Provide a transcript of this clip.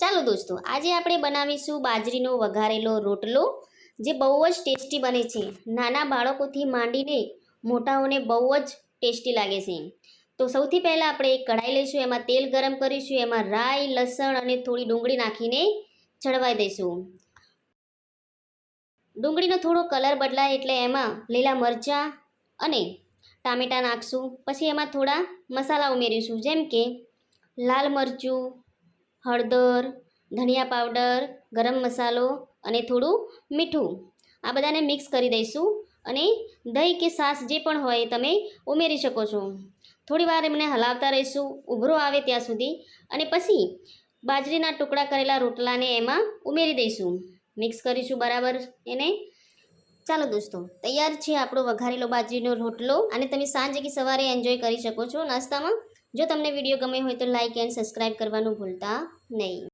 ચાલો દોસ્તો, આજે આપણે બનાવીશું બાજરીનો વઘારેલો રોટલો, જે બહુ જ ટેસ્ટી બને છે. નાના બાળકોથી માંડીને મોટાઓને બહુ જ ટેસ્ટી લાગે છે. તો સૌથી પહેલાં આપણે એક કઢાઈ લઈશું, એમાં તેલ ગરમ કરીશું, એમાં રાઈ, લસણ અને થોડી ડુંગળી નાખીને ચડવાઈ દઈશું. ડુંગળીનો થોડો કલર બદલાય એટલે એમાં લીલા મરચાં અને ટામેટાં નાખશું. પછી એમાં થોડા મસાલા ઉમેરીશું, જેમ કે લાલ મરચું, હળદર, ધનિયા પાવડર, ગરમ મસાલો અને થોડું મીઠું. આ બધાને મિક્સ કરી દઈશું અને દહીં કે છાશ જે પણ હોય તમે ઉમેરી શકો છો. થોડી વાર એમને હલાવતા રહીશું ઉભરો આવે ત્યાં સુધી, અને પછી બાજરીના ટુકડા કરેલા રોટલાને એમાં ઉમેરી દઈશું. મિક્સ કરીશું બરાબર એને. ચાલો દોસ્તો, તૈયાર છે આપણો વઘારેલો બાજરીનો રોટલો, અને તમે સાંજે કે સવારે એન્જોય કરી શકો છો નાસ્તામાં. જો તમને વિડીયો ગમે હોય તો લાઇક એન્ડ સબસ્ક્રાઈબ કરવાનું ભૂલતા નહીં.